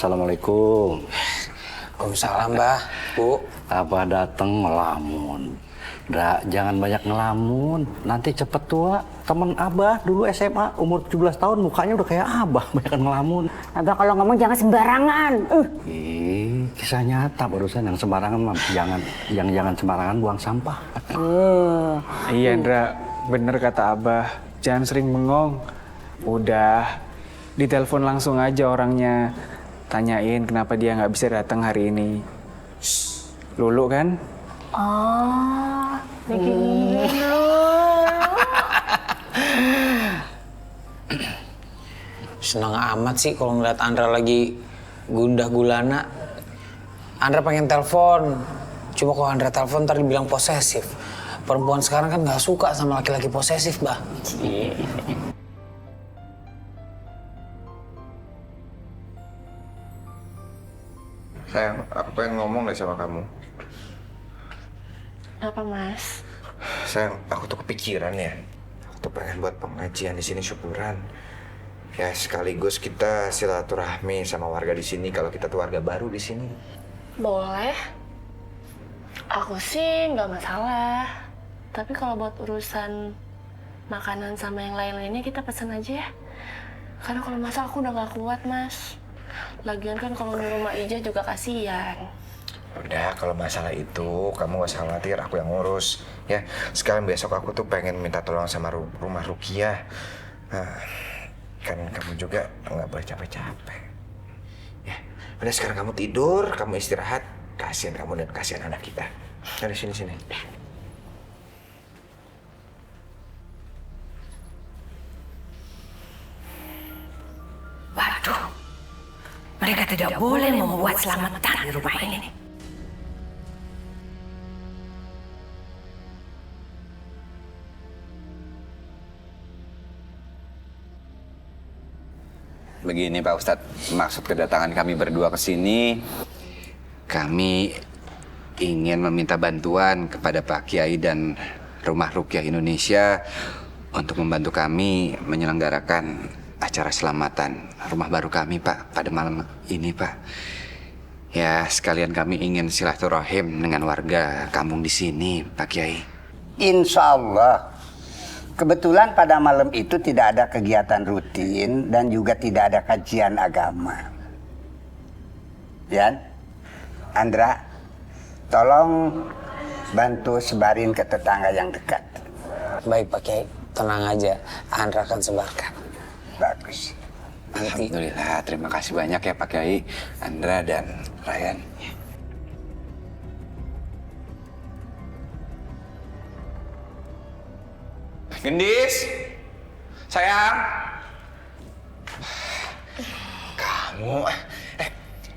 Assalamualaikum. Waalaikumsalam, Mbah. Bu. Abah dateng ngelamun. Jangan banyak ngelamun. Nanti cepet tua. Temen Abah dulu SMA umur 17 tahun mukanya udah kayak Abah banyak ngelamun. Abah kalau ngomong jangan sembarangan. Kisah nyata barusan yang sembarangan mah. Jangan sembarangan buang sampah. Iya, Indra. Bener kata Abah. Jangan sering bengong. Udah, ditelepon langsung aja orangnya. Tanyain kenapa dia nggak bisa datang hari ini. Lulu kan? Oh, bikin dulu. Senang amat sih kalau ngeliat Andra lagi gundah gulana. Andra pengen telepon. Cuma kalau Andra telepon ntar dibilang posesif. Perempuan sekarang kan nggak suka sama laki-laki posesif, Bah. Sayang, aku pengen ngomong deh sama kamu. Apa, Mas? Sayang, aku tuh kepikiran ya. Aku tuh pengen buat pengajian di sini syukuran. Ya sekaligus kita silaturahmi sama warga di sini kalau kita tuh warga baru di sini. Boleh. Aku sih nggak masalah. Tapi kalau buat urusan makanan sama yang lain-lainnya kita pesan aja ya. Karena kalau masak aku udah nggak kuat, Mas. Lagian kan kalau di rumah Ija juga kasihan. Udah, kalau masalah itu kamu gak usah khawatir, aku yang ngurus. Ya, sekarang besok aku tuh pengen minta tolong sama rumah Rukiah. Nah, kan kamu juga nggak boleh capek-capek. Ya, udah sekarang kamu tidur, kamu istirahat. Kasihan kamu dan kasihan anak kita. Dari sini. Waduh, mereka tidak boleh membuat selamatan di rumah ini. Begini Pak Ustadz, maksud kedatangan kami berdua ke sini, kami ingin meminta bantuan kepada Pak Kiai dan Rumah Rukiah Indonesia untuk membantu kami menyelenggarakan acara selamatan rumah baru kami, Pak, pada malam ini, Pak. Ya, sekalian kami ingin silaturahim dengan warga kampung di sini, Pak Kiai. Insya Allah. Kebetulan pada malam itu tidak ada kegiatan rutin dan juga tidak ada kajian agama. Yan, Andra, tolong bantu sebarin ke tetangga yang dekat. Baik, Pak Kiai. Tenang aja. Andra akan sebarkan. Bagus. Nanti. Alhamdulillah, terima kasih banyak ya Pak Kiai, Andra dan Ryan. Gendis, sayang. Kamu,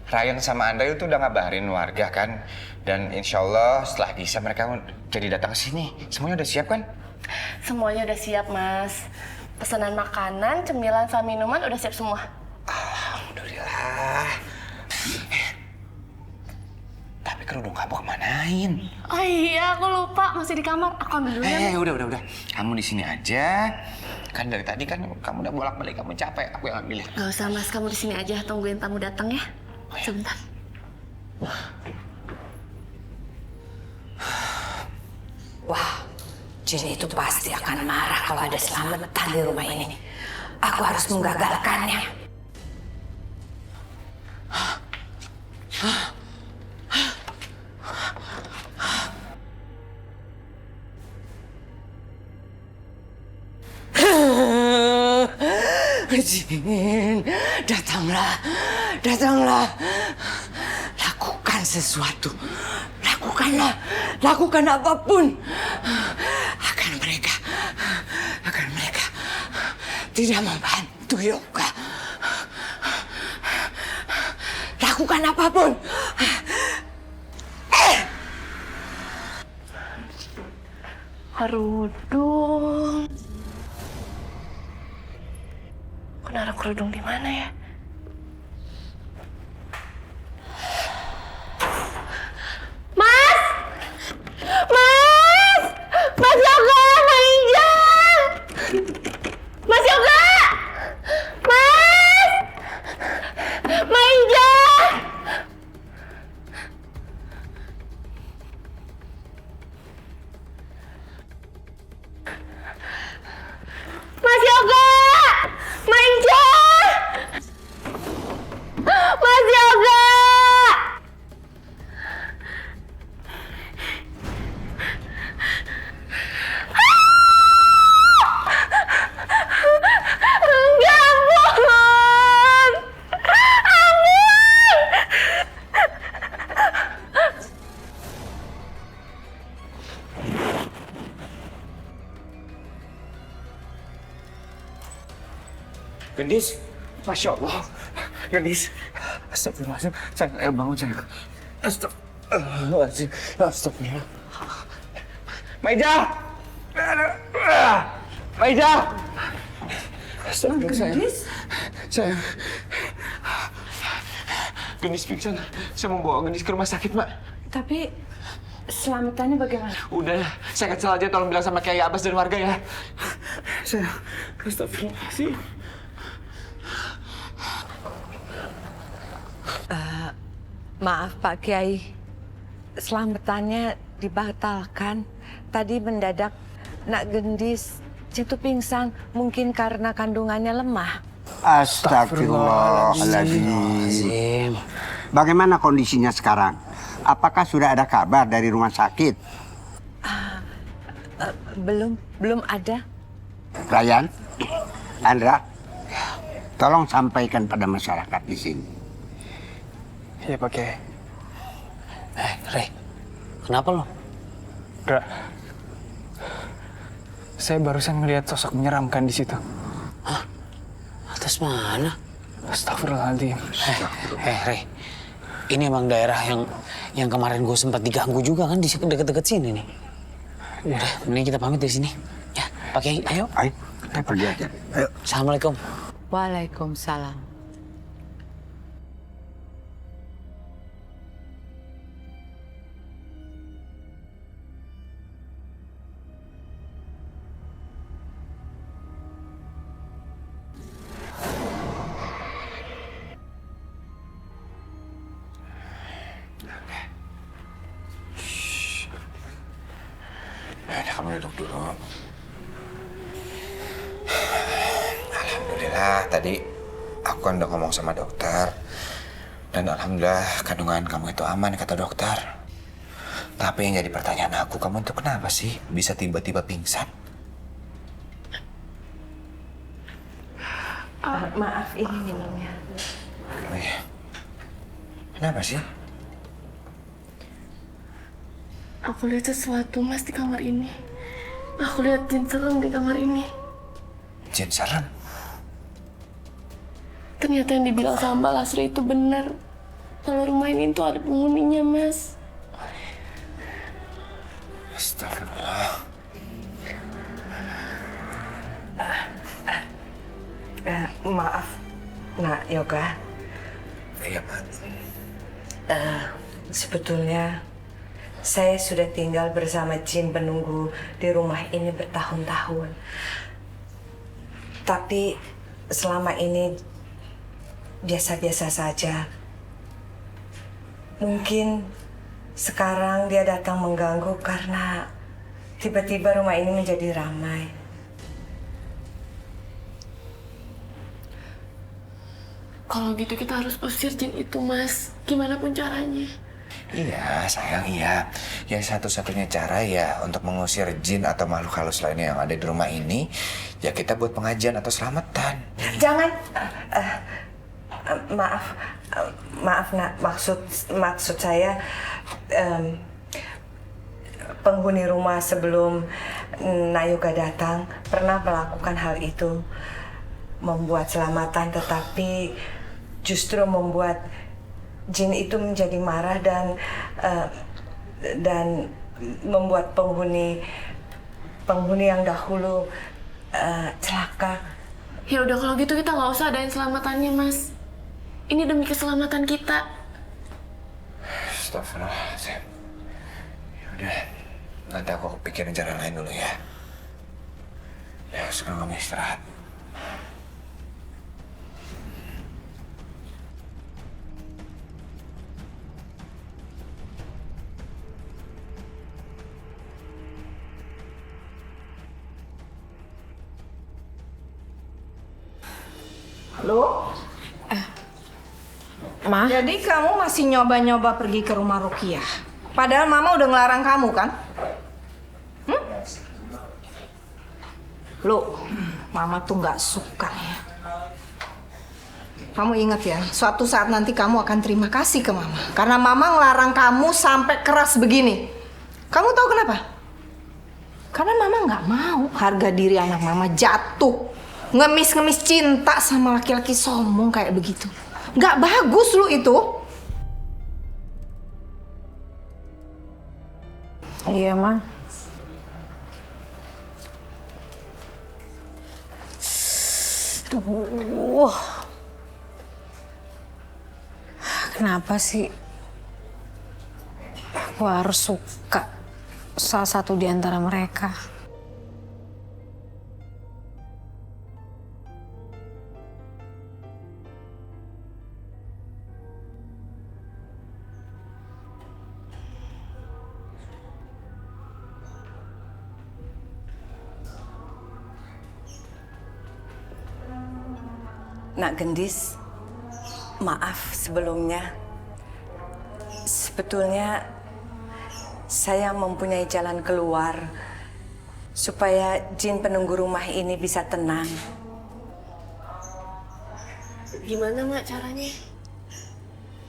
Ryan sama Andra itu udah ngabarin warga kan? Dan insya Allah setelah bisa mereka jadi datang ke sini. Semuanya udah siap kan? Semuanya udah siap, Mas. Pesanan makanan, cemilan, sama minuman udah siap semua. Alhamdulillah. Tapi kerudung kamu kemanain? Oh iya, aku lupa. Masih di kamar. Aku ambil dulu ya. Udah. Kamu di sini aja. Kan dari tadi kan kamu udah bolak-balik, kamu capek. Aku yang ambil ya. Gak usah, Mas. Kamu di sini aja. Tungguin tamu datang ya. Sebentar. Wah, Jin itu pasti akan marah kalau ada selamatan di rumah ini. Aku harus menggagalkannya. Jin, datanglah. Lakukan sesuatu. Lakukan apapun. Akan mereka tidak membantu Yoga. Lakukan apapun. Kerudung. Aku naruh kerudung di mana ya? Mas Yoga, Mbak Ija! Mas Yoga! Mas! Mbak Ija! Gendis, Masya Allah. Gendis, astagfirullahaladzim. Sayang, ayo bangun sayang. Astagfirullahaladzim. Astagfirullah. Maida! Maida! Astagfirullah sayang. Sayang. Gendis pingsan. Saya mau bawa Gendis ke rumah sakit, Mak. Tapi selamatannya bagaimana? Udah, saya kecil aja. Tolong bilang sama Kiai Abbas dan warga ya. Sayang, astagfirullahaladzim. Maaf Pak Kiai, selamatannya dibatalkan. Tadi mendadak Nak Gendis jatuh pingsan, mungkin karena kandungannya lemah. Astagfirullahaladzim. Bagaimana kondisinya sekarang? Apakah sudah ada kabar dari rumah sakit? Belum ada. Ryan, Andra, tolong sampaikan pada masyarakat di sini. Iya Pak Kiai. Rey, kenapa lo? Enggak. Saya barusan melihat sosok menyeramkan di situ. Hah? Atas mana? Astagfirullahaladzim. Rey, ini emang daerah yang kemarin gue sempat diganggu juga kan di deket-deket sini nih. Iya. Udah, mending kita pamit dari sini. Ya, Pak Kiai, ayo. Ayo, kita pergi aja. Ayo. Assalamualaikum. Waalaikumsalam. Kamu duduk dulu. Alhamdulillah, tadi aku kan udah ngomong sama dokter. Dan alhamdulillah kandungan kamu itu aman, kata dokter. Tapi yang jadi pertanyaan aku, kamu itu kenapa sih bisa tiba-tiba pingsan? Maaf, ini minumnya. Oh iya. Kenapa sih? Aku lihat sesuatu Mas di kamar ini. Aku lihat jin serem di kamar ini. Jin serem? Ternyata yang dibilang sama Mbak Lasri itu benar. Kalau rumah ini tuh ada penghuninya, Mas. Astagfirullah. Maaf, Nak Yoga. Iya, Pak. Sebetulnya saya sudah tinggal bersama jin penunggu di rumah ini bertahun-tahun. Tapi selama ini biasa-biasa saja. Mungkin sekarang dia datang mengganggu karena tiba-tiba rumah ini menjadi ramai. Kalau gitu kita harus usir jin itu, Mas. Gimana pun caranya. Iya, sayang, iya. Ya satu-satunya cara ya untuk mengusir jin atau makhluk halus lainnya yang ada di rumah ini, ya kita buat pengajian atau selamatan. Jangan. Maaf Nak, maksud saya penghuni rumah sebelum Nayoga datang pernah melakukan hal itu, membuat selamatan, tetapi justru membuat jin itu menjadi marah dan membuat penghuni yang dahulu celaka. Ya udah kalau gitu kita nggak usah adain selamatannya, Mas. Ini demi keselamatan kita. Astagfirullahaladzim. Ya udah, nanti aku pikirin cara lain dulu ya. Ya sekarang kamu istirahat. Halo? Ma? Jadi kamu masih nyoba-nyoba pergi ke rumah Rukiah? Padahal Mama udah ngelarang kamu kan? Loh, Mama tuh nggak suka ya. Kamu ingat ya, suatu saat nanti kamu akan terima kasih ke Mama. Karena Mama ngelarang kamu sampai keras begini. Kamu tahu kenapa? Karena Mama nggak mau harga diri anak Mama jatuh. ngemis-ngemis cinta sama laki-laki sombong kayak begitu. Nggak bagus lu itu. Iya, Ma. Aduh. Kenapa sih aku harus suka salah satu di antara mereka? Nak Gendis, maaf sebelumnya. Sebetulnya saya mempunyai jalan keluar supaya jin penunggu rumah ini bisa tenang. Gimana, Mak, caranya?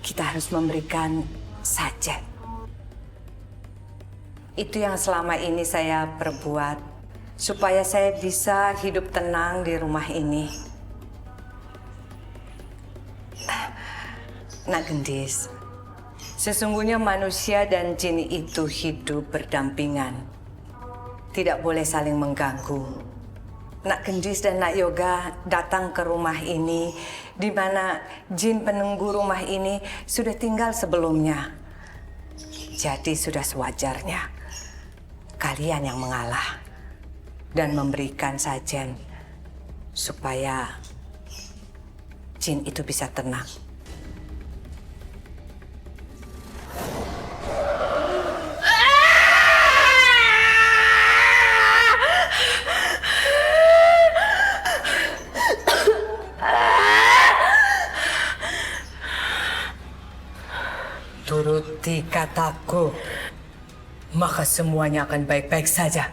Kita harus memberikan sajen. Itu yang selama ini saya perbuat supaya saya bisa hidup tenang di rumah ini. Nak Gendis, sesungguhnya manusia dan jin itu hidup berdampingan. Tidak boleh saling mengganggu. Nak Gendis dan Nak Yoga datang ke rumah ini di mana jin penunggu rumah ini sudah tinggal sebelumnya. Jadi sudah sewajarnya kalian yang mengalah dan memberikan sajen supaya jin itu bisa tenang. Turuti kataku, maka semuanya akan baik-baik saja.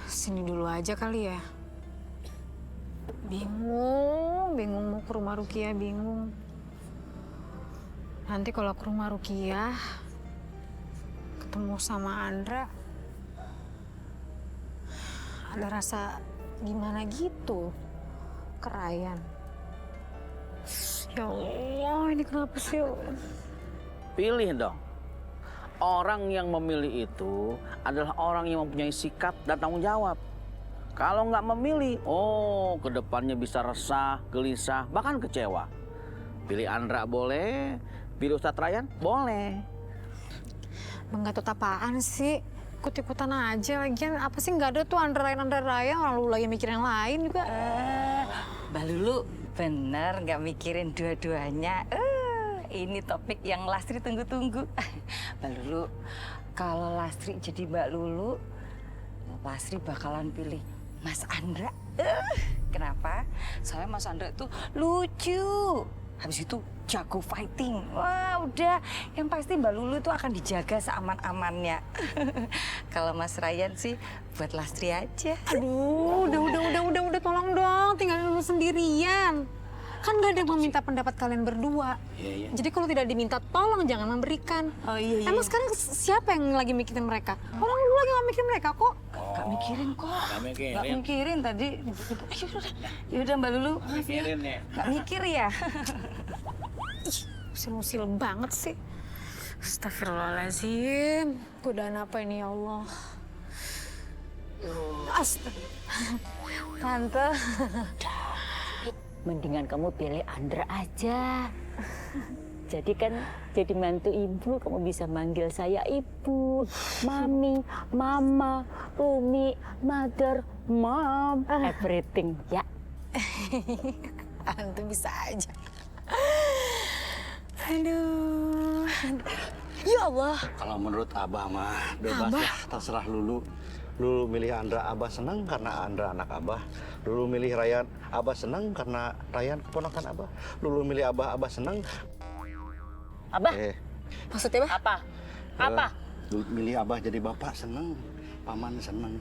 Sini dulu aja kali ya. Bingung mau ke rumah Rukiah, bingung. Nanti kalau ke rumah Rukiah, ketemu sama Andra, ada rasa gimana gitu ke Ryan. Ya Allah, ini kenapa sih? Pilih dong. Orang yang memilih itu adalah orang yang mempunyai sikap dan tanggung jawab. Kalau nggak memilih, kedepannya bisa resah, gelisah, bahkan kecewa. Pilih Andra boleh, pilih Ustadz Ryan boleh. Mengatur apaan sih? Ikut-ikutan aja lagian. Apa sih nggak ada tuh Andra Ryan, orang lu lagi mikirin yang lain juga. Mbak Lulu bener nggak mikirin dua-duanya. Ini topik yang Lastri tunggu-tunggu. Mbak Lulu, kalau Lastri jadi Mbak Lulu, Lastri bakalan pilih Mas Andra. Kenapa? Soalnya Mas Andra tuh lucu. Habis itu jago fighting. Wah, udah. Yang pasti Mbak Lulu tuh akan dijaga seaman-amannya. Kalau Mas Ryan sih buat Lastri aja. Aduh, udah, tolong dong, tinggalin dulu sendirian. Kan gak ada yang meminta pendapat kalian berdua. Iya. Jadi kalau tidak diminta, tolong jangan memberikan. Oh iya. Emang sekarang siapa yang lagi mikirin mereka? Orang dulu lagi gak mikirin mereka kok. Gak mikirin kok. Gak mikirin tadi. Yaudah Mbak Lulu. Mikirin ya. Gak mikir ya. Usil-usil banget sih. Astagfirullahaladzim. Godaan apa ini ya Allah? Tante. Mendingan kamu pilih Andra aja. Jadi kan jadi mantu ibu, kamu bisa manggil saya ibu, mami, mama, Rumi, mother, mom, everything ya. Antum bisa aja. Aduh. Ya Allah. Kalau menurut Abah mah bebas ya, terserah Lulu. Lulu milih Andra, Abah senang karena Andra anak Abah. Lulu milih Ryan, Abah senang karena Ryan keponakan Abah. Lulu milih Abah senang. Abah? Maksudnya apa? Apa? Lulu milih Abah jadi bapak senang, paman senang.